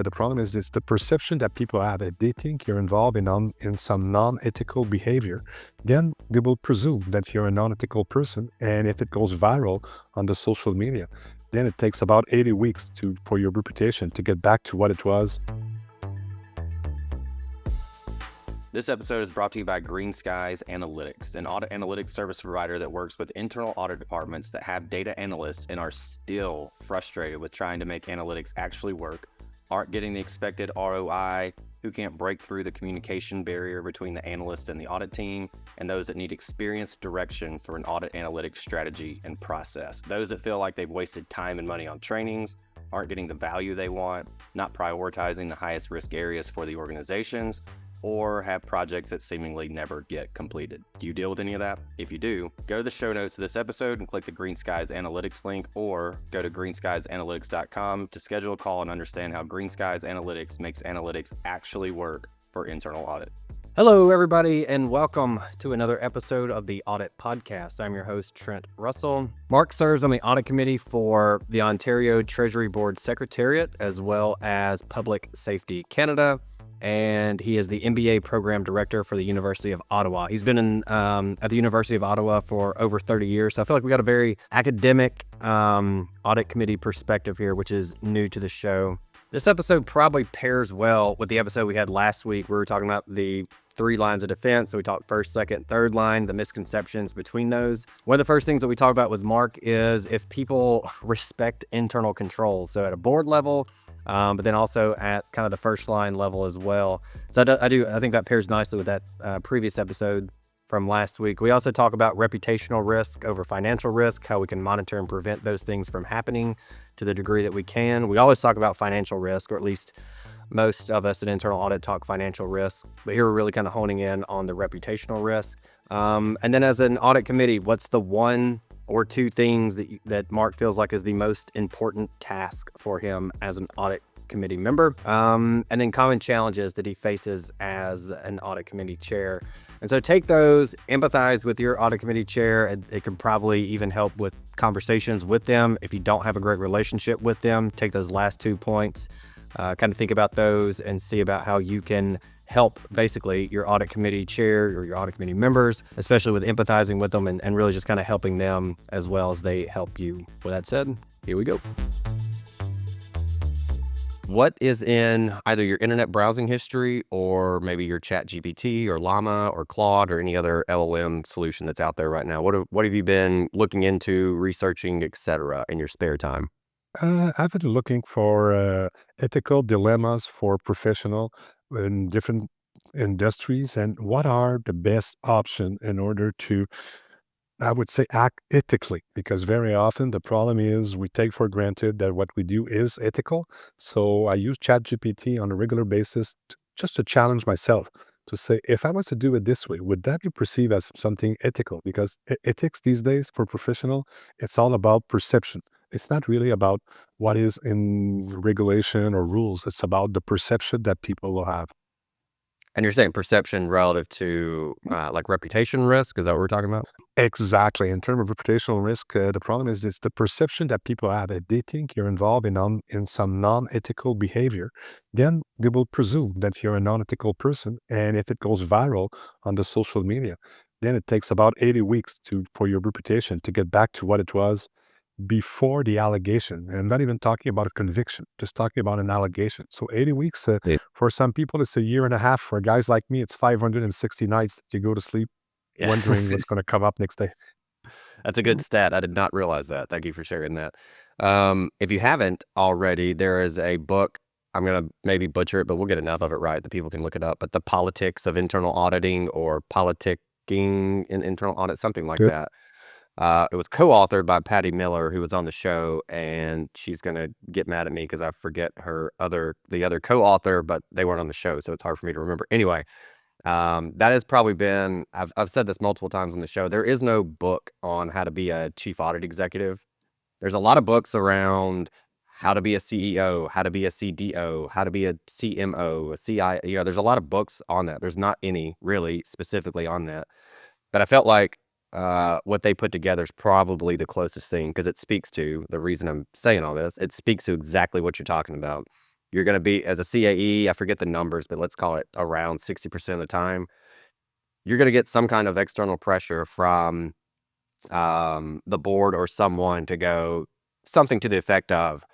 the problem is it's the perception that people have. If they think you're involved in some non-ethical behavior, then they will presume that you're a non-ethical person. And if it goes viral on the social media, then it takes about 80 weeks for your reputation to get back to what it was. This episode is brought to you by Green Skies Analytics, an audit analytics service provider that works with internal audit departments that have data analysts and are still frustrated with trying to make analytics actually work, aren't getting the expected ROI, who can't break through the communication barrier between the analysts and the audit team, and those that need experienced direction for an audit analytics strategy and process. Those that feel like they've wasted time and money on trainings, aren't getting the value they want, not prioritizing the highest risk areas for the organizations, or have projects that seemingly never get completed. Do you deal with any of that? If you do, go to the show notes of this episode and click the Green Skies Analytics link, or go to greenskiesanalytics.com to schedule a call and understand how Green Skies Analytics makes analytics actually work for internal audit. Hello, everybody, and welcome to another episode of the Audit Podcast. I'm your host, Trent Russell. Mark serves on the Audit Committee for the Ontario Treasury Board Secretariat, as well as Public Safety Canada, and he is the MBA Program Director for the University of Ottawa. He's been at the University of Ottawa for over 30 years, so I feel like we got a very academic Audit Committee perspective here, which is new to the show. This episode probably pairs well with the episode we had last week. We were talking about the 3 lines of defense. So we talked first, second, third line, the misconceptions between those. One of the first things that we talk about with Mark is if people respect internal control. So at a board level, but then also at kind of the first line level as well. So I think that pairs nicely with that previous episode from last week. We also talk about reputational risk over financial risk, how we can monitor and prevent those things from happening to the degree that we can. We always talk about financial risk, or at least most of us in internal audit talk financial risk, but here we're really kind of honing in on the reputational risk. And then as an audit committee, what's the 1 or 2 things that Mark feels like is the most important task for him as an audit committee member, and then common challenges that he faces as an audit committee chair. And so take those, empathize with your audit committee chair. It can probably even help with conversations with them. If you don't have a great relationship with them, take those last 2 points, kind of think about those and see about how you can help basically your audit committee chair or your audit committee members, especially with empathizing with them and really just kind of helping them as well as they help you. With that said, here we go. What is in either your internet browsing history or maybe your ChatGPT or Llama or Claude or any other LLM solution that's out there right now? What have you been looking into, researching, etc. in your spare time? I've been looking for ethical dilemmas for professional in different industries, and what are the best option in order to, I would say, act ethically, because very often the problem is we take for granted that what we do is ethical. So I use ChatGPT on a regular basis just to challenge myself to say, if I was to do it this way, would that be perceived as something ethical? Because ethics these days for professional, it's all about perception. It's not really about what is in regulation or rules. It's about the perception that people will have. And you're saying perception relative to like reputation risk? Is that what we're talking about? Exactly. In terms of reputational risk, the problem is it's the perception that people have. If they think you're involved in some non-ethical behavior, then they will presume that you're a non-ethical person. And if it goes viral on the social media, then it takes about 80 weeks for your reputation to get back to what it was before the allegation. And I'm not even talking about a conviction, just talking about an allegation. So 80 weeks, Yeah. for some people, it's a year and a half. For guys like me, it's 560 nights that you go to sleep Yeah. wondering what's going to come up next day. That's a good stat. I did not realize that. Thank you for sharing that. If you haven't already, there is a book. I'm going to maybe butcher it, but we'll get enough of it right that people can look it up. But The Politics of Internal Auditing, or Politicking in Internal Audit, something like Good. that. It was co-authored by Patty Miller, who was on the show, and she's going to get mad at me because I forget the other co-author, but they weren't on the show, so it's hard for me to remember. Anyway, that has probably been, I've said this multiple times on the show, there is no book on how to be a chief audit executive. There's a lot of books around how to be a CEO, how to be a CDO, how to be a CMO, a CIO. There's a lot of books on that. There's not any really specifically on that. But I felt like what they put together is probably the closest thing, because it speaks to the reason I'm saying all this. It speaks to exactly what you're talking about. you're going to be, as a CAE, I forget the numbers, but let's call it around 60% of the time, you're going to get some kind of external pressure from the board or someone to go something to the effect of,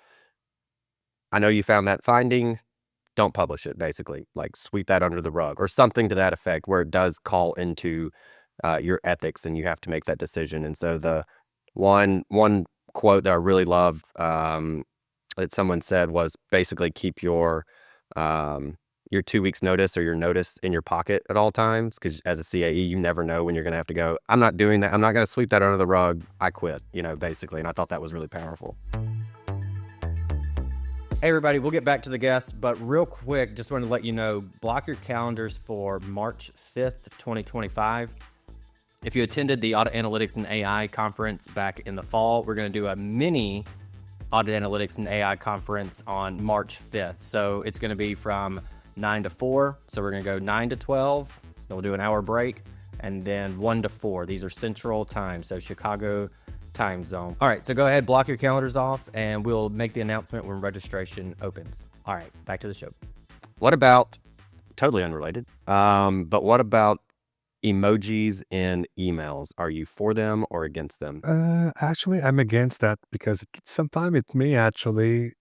I know you found that finding, don't publish it, basically, like sweep that under the rug or something to that effect, where it does call into your ethics and you have to make that decision. And so the one quote that I really love that someone said was basically keep your 2 weeks notice or your notice in your pocket at all times, because as a CAE, you never know when you're going to have to go, I'm not doing that. I'm not going to sweep that under the rug. I quit, basically. And I thought that was really powerful. Hey, everybody, we'll get back to the guests, but real quick, just wanted to let you know, block your calendars for March 5th, 2025. If you attended the Audit Analytics and AI conference back in the fall, we're going to do a mini Audit Analytics and AI conference on March 5th. So it's going to be from 9 to 4. So we're going to go 9 to 12. Then we'll do an hour break, and then 1 to 4. These are Central Time, so Chicago time zone. All right, so go ahead, block your calendars off, and we'll make the announcement when registration opens. All right, back to the show. What about, totally unrelated, but what about emojis in emails? Are you for them or against them? Actually, I'm against that because sometimes it may actually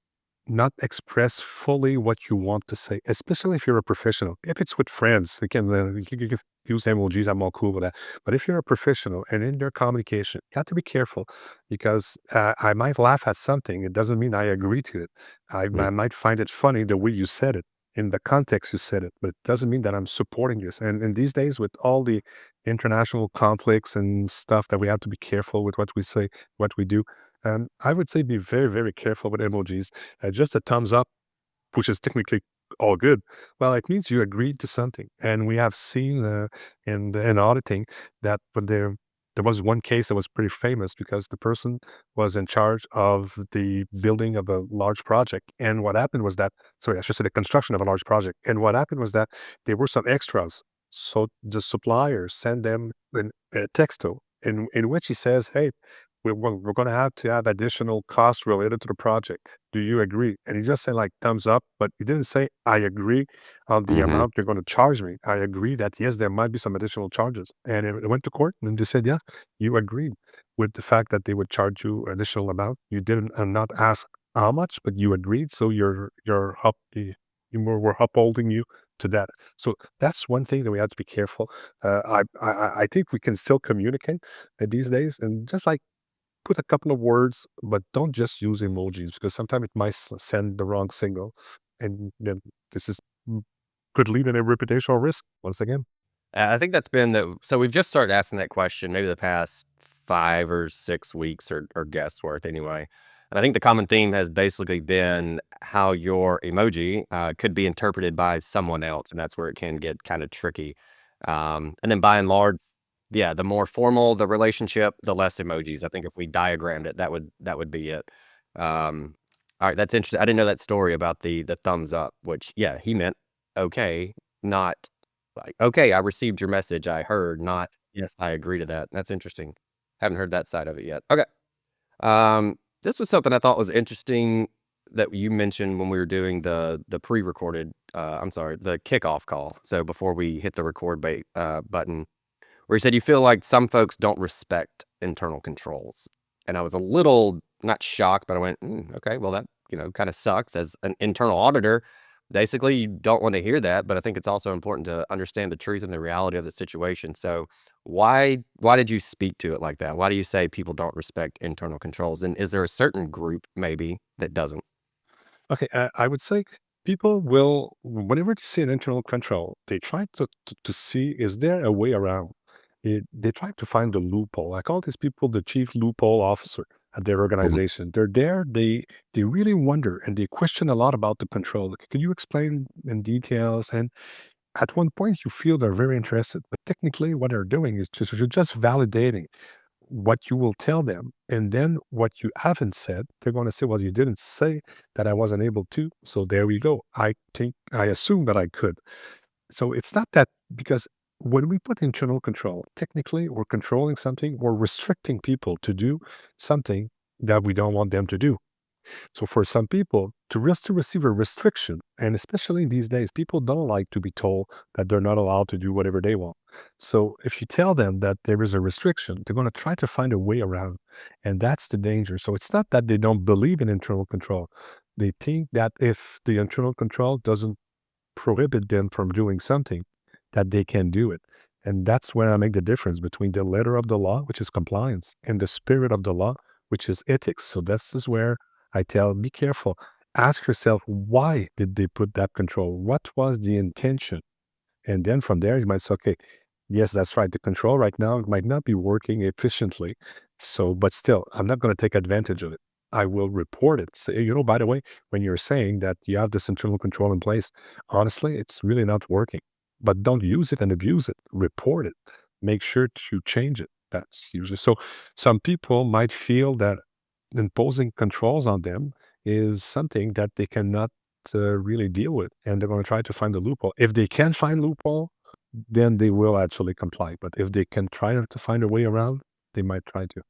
not express fully what you want to say, especially if you're a professional. If it's with friends, again, you can use emojis, I'm all cool with that. But if you're a professional and in their communication, you have to be careful because I might laugh at something. It doesn't mean I agree to it. I might find it funny the way you said it, in the context you said it, but it doesn't mean that I'm supporting this. And these days, with all the international conflicts and stuff, that we have to be careful with what we say, what we do. I would say be very, very careful with emojis. Just a thumbs up, which is technically all good. Well, it means you agreed to something. And we have seen in auditing that when there was one case that was pretty famous because the person was in charge of the building of a large project. And what happened was that, sorry, I should say the construction of a large project. And what happened was that there were some extras. So the supplier sent them a texto in which he says, hey, we're going to have additional costs related to the project. Do you agree? And he just said like thumbs up, but he didn't say I agree on the amount you're going to charge me. I agree that yes, there might be some additional charges. And it went to court and they said, yeah, you agreed with the fact that they would charge you additional amount. You didn't not ask how much, but you agreed. So we're upholding you to that. So that's one thing that we have to be careful. I think we can still communicate these days, and just like put a couple of words, but don't just use emojis because sometimes it might send the wrong signal, and then this is could lead in a reputational risk once again. I think that's been so we've just started asking that question maybe the past 5 or 6 weeks or guess worth anyway. And I think the common theme has basically been how your emoji could be interpreted by someone else. And that's where it can get kind of tricky. And then by and large, yeah, the more formal the relationship, the less emojis. I think if we diagrammed it, that would be it. All right, that's interesting. I didn't know that story about the thumbs up, which, yeah, he meant okay, not like, okay, I received your message, I heard, not, yes, I agree to that. That's interesting. Haven't heard that side of it yet. Okay. This was something I thought was interesting that you mentioned when we were doing the pre-recorded, the kickoff call. So before we hit the record button, where you said you feel like some folks don't respect internal controls. And I was a little, not shocked, but I went, okay, well, that, kind of sucks. As an internal auditor, basically, you don't want to hear that, but I think it's also important to understand the truth and the reality of the situation. So why did you speak to it like that? Why do you say people don't respect internal controls? And is there a certain group maybe that doesn't? Okay, I would say people will, whenever they see an internal control, they try to see is there a way around. They try to find the loophole. I call these people the chief loophole officer at their organization. They're there. They really wonder and they question a lot about the control. Like, can you explain in details? And at one point, you feel they're very interested, but technically, what they're doing is just validating what you will tell them. And then what you haven't said, they're going to say, well, you didn't say that I wasn't able to. So there we go. I assume that I could. So it's not that, because when we put internal control, technically we're controlling something, we're restricting people to do something that we don't want them to do. So for some people, to receive a restriction, and especially these days, people don't like to be told that they're not allowed to do whatever they want. So if you tell them that there is a restriction, they're going to try to find a way around. And that's the danger. So it's not that they don't believe in internal control. They think that if the internal control doesn't prohibit them from doing something, that they can do it. And that's where I make the difference between the letter of the law, which is compliance, and the spirit of the law, which is ethics. So this is where I tell, be careful. Ask yourself, why did they put that control? What was the intention? And then from there, you might say, okay, yes, that's right. The control right now might not be working efficiently. So, but still, I'm not going to take advantage of it. I will report it. Say, by the way, when you're saying that you have this internal control in place, honestly, it's really not working. But don't use it and abuse it. Report it. Make sure to change it. That's usually so. Some people might feel that imposing controls on them is something that they cannot really deal with, and they're going to try to find a loophole. If they can find loophole, then they will actually comply. But if they can try to find a way around, they might try to.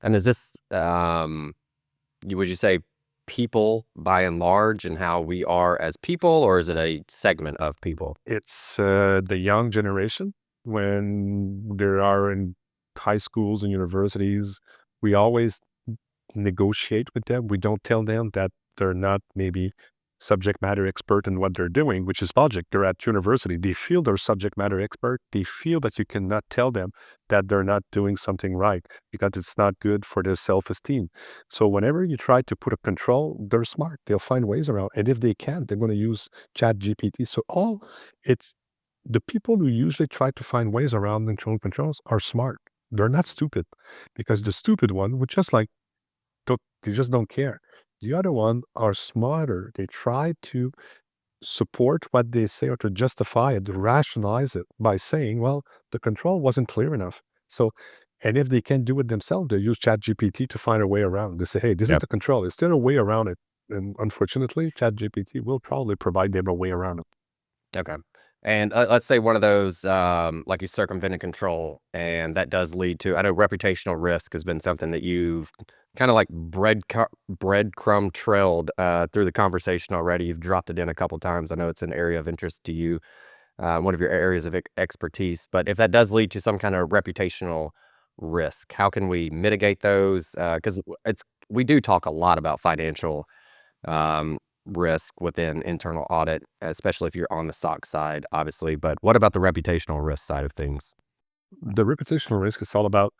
And is this, would you say people by and large and how we are as people, or is it a segment of people? It's the young generation when they are in high schools and universities. We always negotiate with them. We don't tell them that they're not maybe subject matter expert in what they're doing, which is logic. They're at university. They feel they're subject matter expert. They feel that you cannot tell them that they're not doing something right because it's not good for their self-esteem. So whenever you try to put a control, they're smart. They'll find ways around. And if they can't, they're going to use Chat GPT. So it's the people who usually try to find ways around internal controls are smart. They're not stupid, because the stupid one would just they just don't care. The other one are smarter. They try to support what they say or to justify it, to rationalize it by saying, well, the control wasn't clear enough. So, and if they can't do it themselves, they use ChatGPT to find a way around. They say, hey, this is Yep. the control. Is there a way around it? And unfortunately, ChatGPT will probably provide them a way around it. Okay. And let's say one of those, like you circumvented control, and that does lead to, I know reputational risk has been something that you've kind of like breadcrumb trailed through the conversation already. You've dropped it in a couple times. I know it's an area of interest to you, one of your areas of expertise. But if that does lead to some kind of reputational risk, how can we mitigate those? Because we do talk a lot about financial um, risk within internal audit, especially if you're on the SOC side, obviously. But what about the reputational risk side of things? The reputational risk is all about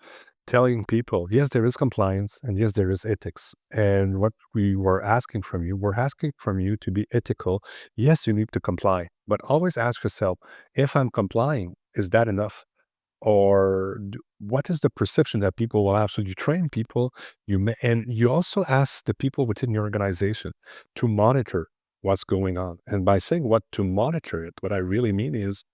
telling people, yes, there is compliance, and yes, there is ethics. And what we're asking from you to be ethical. Yes, you need to comply, but always ask yourself, if I'm complying, is that enough? Or what is the perception that people will have? So you train people, and you also ask the people within your organization to monitor what's going on. And by saying what to monitor it, what I really mean is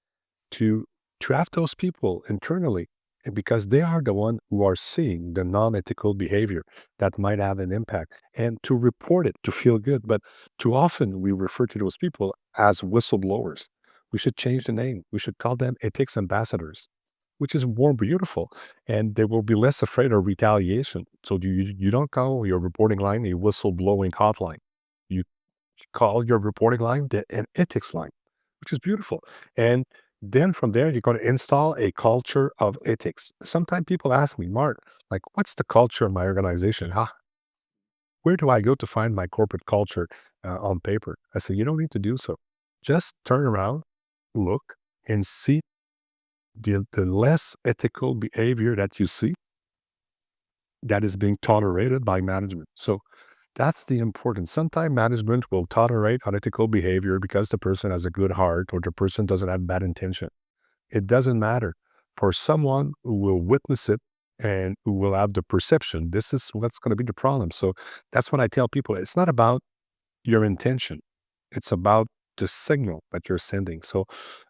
to have those people internally, because they are the one who are seeing the non-ethical behavior that might have an impact, and to report it, to feel good. But too often we refer to those people as whistleblowers. We should change the name. We should call them ethics ambassadors, which is more beautiful, and they will be less afraid of retaliation. So you don't call your reporting line a whistleblowing hotline. You call your reporting line an ethics line, which is beautiful. And then from there, you're going to install a culture of ethics. Sometimes people ask me, Mark, like, what's the culture of my organization? Where do I go to find my corporate culture on paper? I say, you don't need to do so. Just turn around, look, and see the less ethical behavior that you see that is being tolerated by management. So that's the importance. Sometimes management will tolerate unethical behavior because the person has a good heart or the person doesn't have bad intention. It doesn't matter. For someone who will witness it and who will have the perception, this is what's going to be the problem. So that's what I tell people. It's not about your intention. It's about the signal that you're sending. So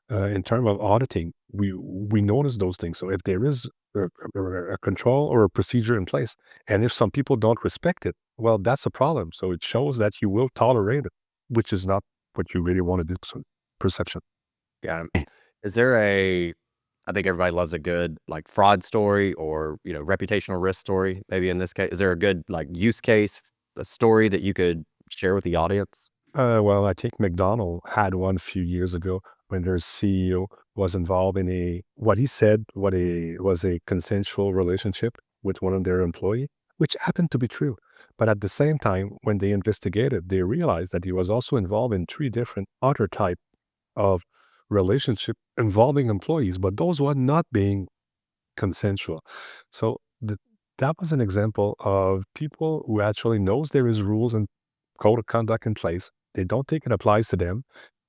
in terms of auditing, we notice those things. So if there is a control or a procedure in place, and if some people don't respect it, well, that's a problem. So it shows that you will tolerate it, which is not what you really want to do. So perception. Yeah. Is there I think everybody loves a good like fraud story or, reputational risk story. Maybe in this case, is there a good like use case a story that you could share with the audience? Well, I think McDonald had one a few years ago when their CEO was involved in what he said was a consensual relationship with one of their employees, which happened to be true. But at the same time, when they investigated, they realized that he was also involved in three different other type of relationship involving employees, but those were not being consensual. So that was an example of people who actually knows there is rules and code of conduct in place. They don't think it applies to them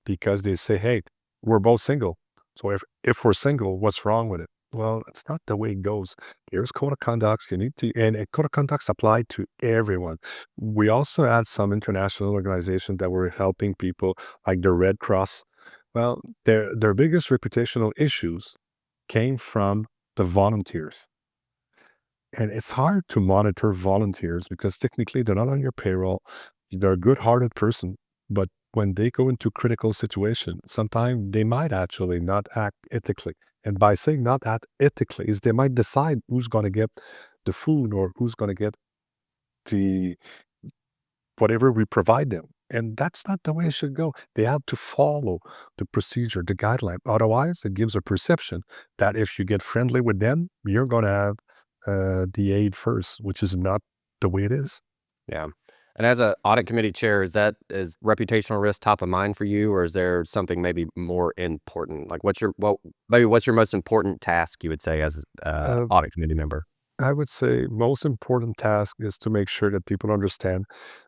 because they say, "Hey, we're both single. So if we're single, what's wrong with it?" Well, it's not the way it goes. There's code of conducts you need to, and code of conducts apply to everyone. We also had some international organizations that were helping people, like the Red Cross. Well, their biggest reputational issues came from the volunteers. And it's hard to monitor volunteers because technically they're not on your payroll. They're a good-hearted person, but when they go into critical situation, sometimes they might actually not act ethically. And by saying not act ethically is they might decide who's going to get the food or who's going to get the whatever we provide them. And that's not the way it should go. They have to follow the procedure, the guideline. Otherwise, it gives a perception that if you get friendly with them, you're going to have the aid first, which is not the way it is. Yeah. And as a audit committee chair, is reputational risk top of mind for you, or is there something maybe more important? Like what's your most important task you would say as Uh, audit committee member? I would say most important task is to make sure that people understand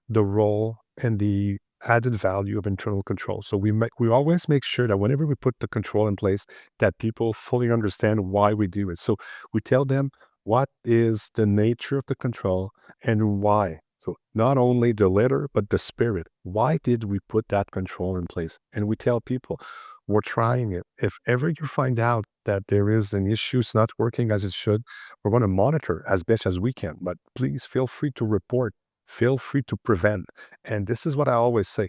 the role and the added value of internal control. So we always make sure that whenever we put the control in place, that people fully understand why we do it. So we tell them what is the nature of the control and why. So not only the letter, but the spirit. Why did we put that control in place? And we tell people we're trying it. If ever you find out that there is an issue, it's not working as it should, we're going to monitor as best as we can, but please feel free to report, feel free to prevent. And this is what I always say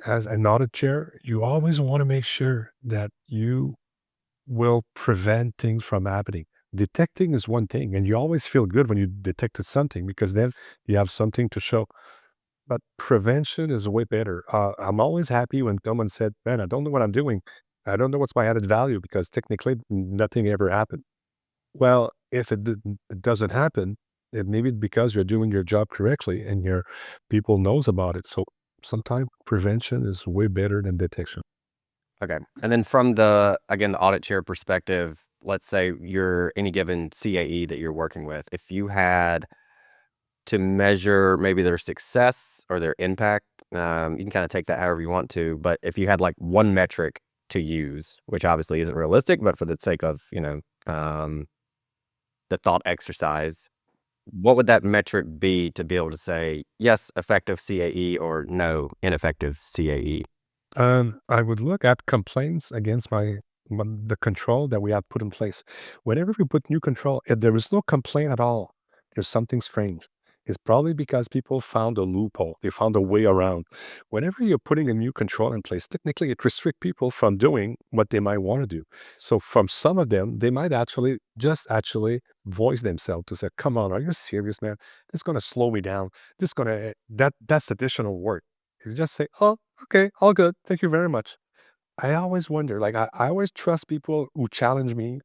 as an audit chair, you always want to make sure that you will prevent things from happening. Detecting is one thing, and you always feel good when you detected something because then you have something to show. But prevention is way better. I'm always happy when someone said, "Man, I don't know what I'm doing. I don't know what's my added value because technically nothing ever happened." Well, if it doesn't happen, it maybe because you're doing your job correctly and your people knows about it. So sometimes prevention is way better than detection. Okay. And then again, the audit chair perspective, let's say you're any given CAE that you're working with, if you had to measure maybe their success or their impact, you can kind of take that however you want to, but if you had like one metric to use, which obviously isn't realistic, but for the sake of, the thought exercise, what would that metric be to be able to say, yes, effective CAE or no, ineffective CAE? I would look at complaints against the control that we have put in place. Whenever we put new control, if there is no complaint at all, there's something strange. It's probably because people found a loophole. They found a way around. Whenever you're putting a new control in place, technically it restricts people from doing what they might want to do. So from some of them, they might actually voice themselves to say, "Come on, are you serious, man? This is gonna slow me down. This gonna that's additional work." You just say, "Oh, okay, all good. Thank you very much." I always wonder, like, I always trust people who challenge me,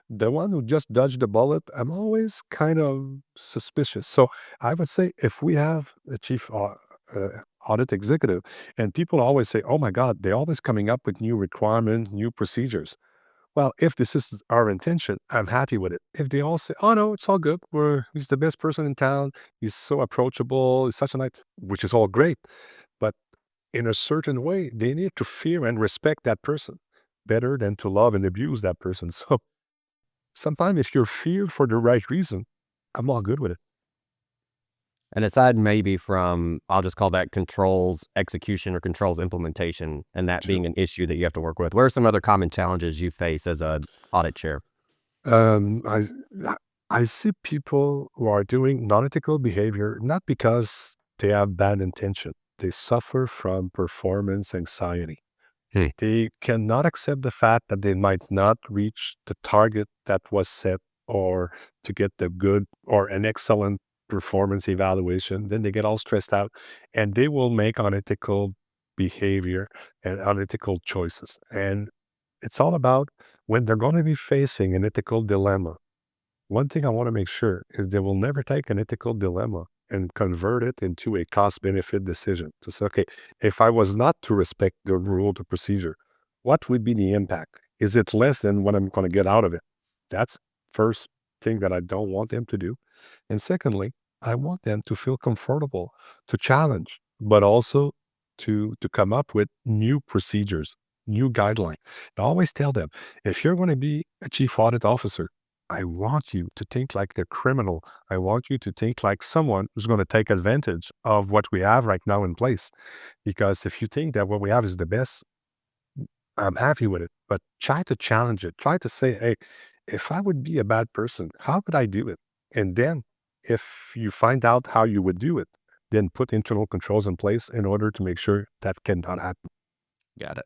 the one who just dodged the bullet, I'm always kind of suspicious. So I would say if we have a chief audit executive and people always say, "Oh my God, they're always coming up with new requirements, new procedures." Well, if this is our intention, I'm happy with it. If they all say, "Oh no, it's all good. He's the best person in town. He's so approachable. He's such a nice," which is all great. But in a certain way, they need to fear and respect that person better than to love and abuse that person. So sometimes if you're feared for the right reason, I'm all good with it. And aside maybe from, I'll just call that controls execution or controls implementation, and that True. being an issue that you have to work with, what are some other common challenges you face as a audit chair? Um, I I see people who are doing non-ethical behavior not because they have bad intention. They suffer from performance anxiety. Hmm. They cannot accept the fact that they might not reach the target that was set or to get the good or an excellent performance evaluation, then they get all stressed out and they will make unethical behavior and unethical choices. And it's all about when they're going to be facing an ethical dilemma. One thing I want to make sure is they will never take an ethical dilemma and convert it into a cost benefit decision to say, okay, if I was not to respect the rule, the procedure, what would be the impact? Is it less than what I'm going to get out of it? That's first thing that I don't want them to do. And secondly, I want them to feel comfortable to challenge, but also to come up with new procedures, new guidelines. I always tell them, if you're going to be a chief audit officer, I want you to think like a criminal. I want you to think like someone who's going to take advantage of what we have right now in place. Because if you think that what we have is the best, I'm happy with it. But try to challenge it. Try to say, hey, if I would be a bad person, how would I do it? And then if you find out how you would do it, then put internal controls in place in order to make sure that cannot happen. Got it.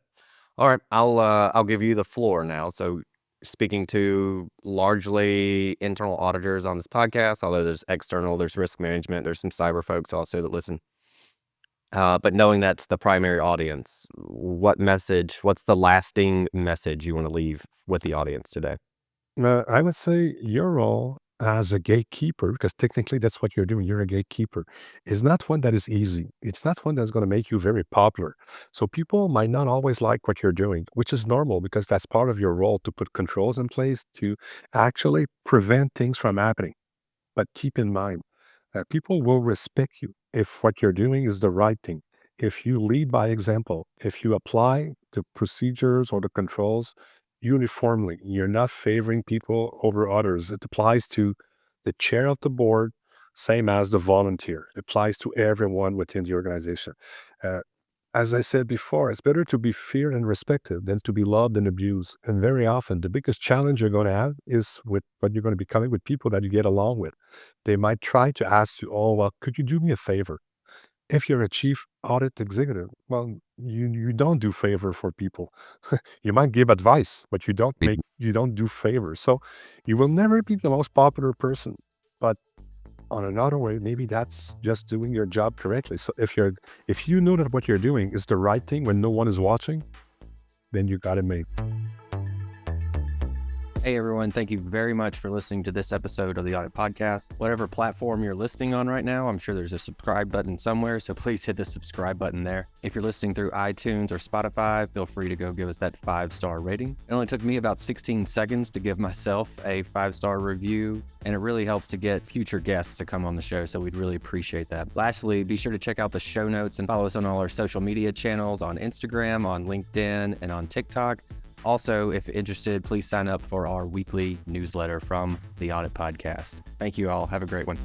All right, I'll give you the floor now. So speaking to largely internal auditors on this podcast, although there's external, there's risk management, there's some cyber folks also that listen. But knowing that's the primary audience, what's the lasting message you want to leave with the audience today? I would say your role as a gatekeeper, because technically that's what you're doing, you're a gatekeeper, is not one that is easy. It's not one that's going to make you very popular. So people might not always like what you're doing, which is normal because that's part of your role to put controls in place to actually prevent things from happening. But keep in mind that people will respect you if what you're doing is the right thing. If you lead by example, if you apply the procedures or the controls uniformly, you're not favoring people over others. It applies to the chair of the board, same as the volunteer. It applies to everyone within the organization. Uh, as I said before, it's better to be feared and respected than to be loved and abused. And very often, the biggest challenge you're going to have is with what you're going to be coming with people that you get along with. They might try to ask you, oh, well, could you do me a favor? If you're a chief audit executive, well, you don't do favor for people. You might give advice, but you don't do favors. So you will never be the most popular person. But on another way, maybe that's just doing your job correctly. So if you know that what you're doing is the right thing when no one is watching, then you got it made. Hey everyone, thank you very much for listening to this episode of the Audit Podcast. Whatever platform you're listening on right now, I'm sure there's a subscribe button somewhere, so please hit the subscribe button there. If you're listening through iTunes or Spotify, feel free to go give us that 5-star rating. It only took me about 16 seconds to give myself a 5-star review, and it really helps to get future guests to come on the show, so we'd really appreciate that. Lastly, be sure to check out the show notes and follow us on all our social media channels on Instagram, on LinkedIn, and on TikTok. Also, if interested, please sign up for our weekly newsletter from the Audit Podcast. Thank you all. Have a great one.